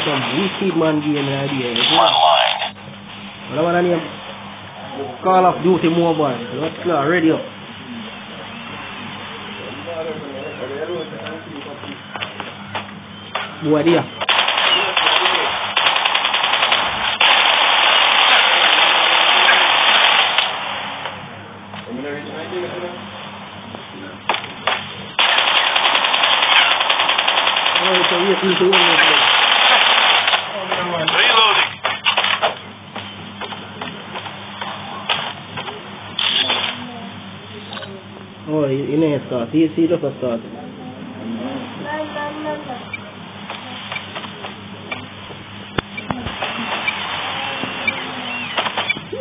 some wicked man game idea. What about name? Call of Duty Mobile. What's clear? Ready up. Boy, dear. Reloading. Oh, you need to start. See the first start.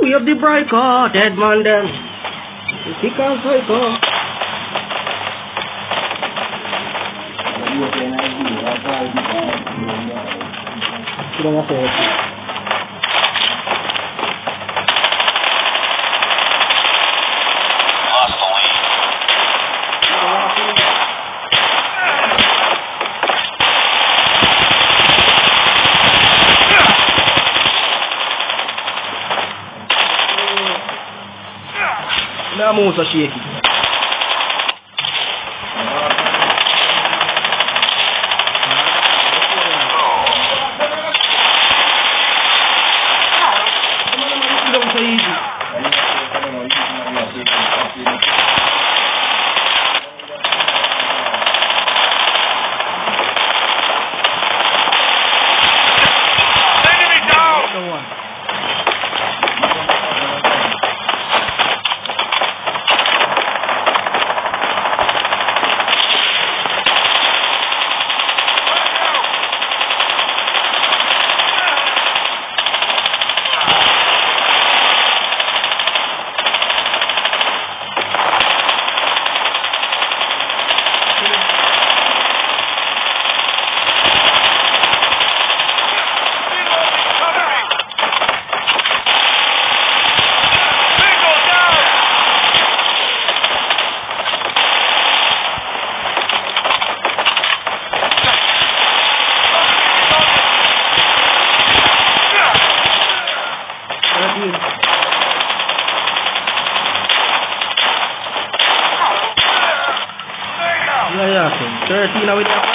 We have the breaker, dead man then. The kicker breaker. Lost the lead. Now moves are shaky. Yeah, 13 now with that.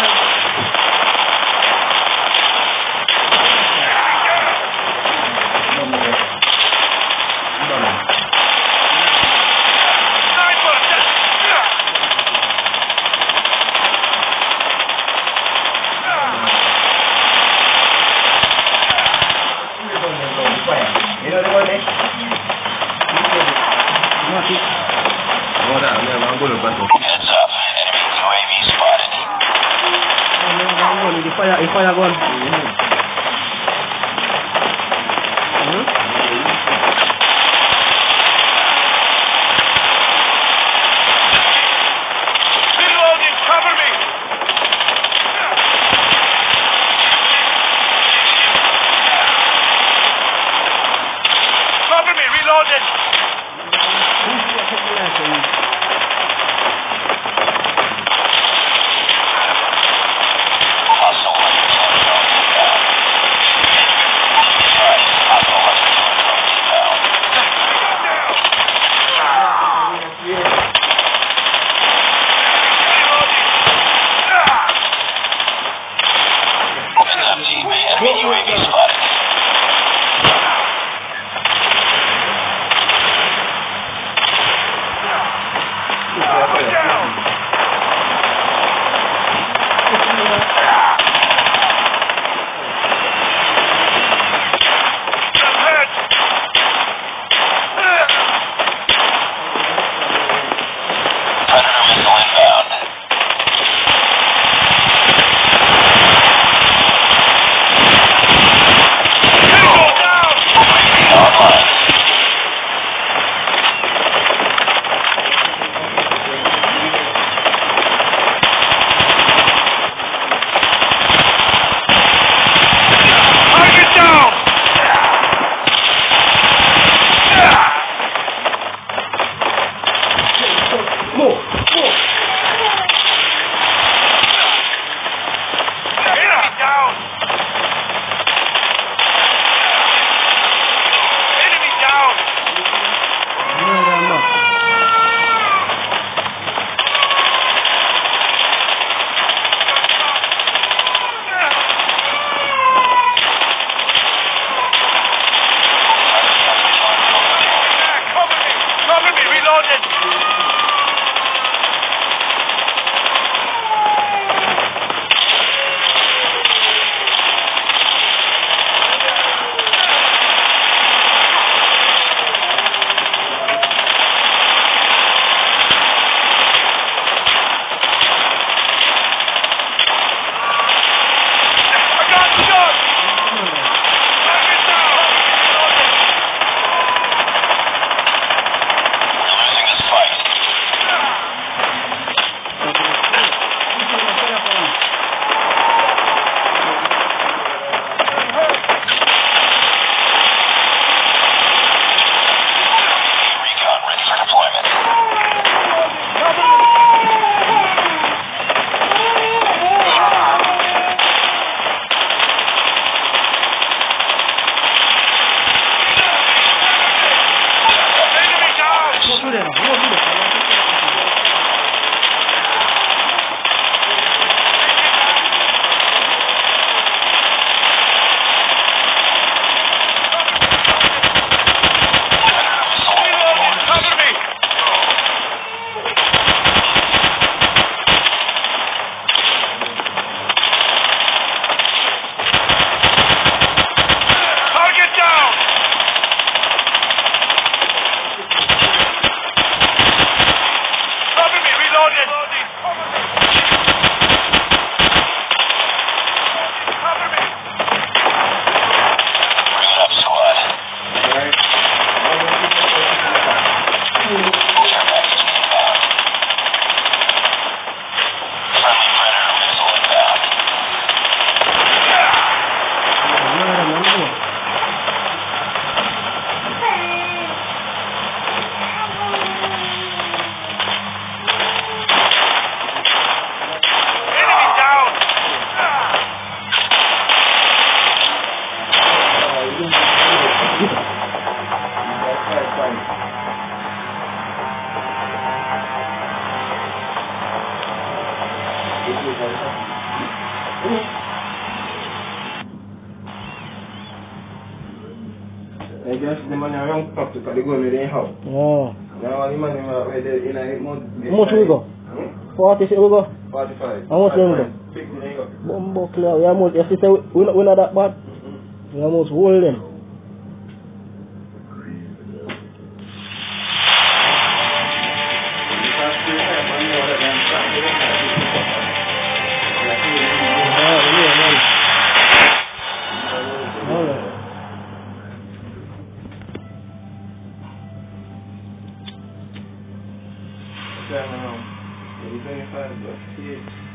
Heads up. Enemy UAV spotted. I just the man around top to the goal they how. Oh. Now the man where they in a month. How much we go? 46 we go? 45. How much we go? 50 they go. Bumbo clear. We almost, you see, we not that bad. We almost hold them. Yeah, 25, but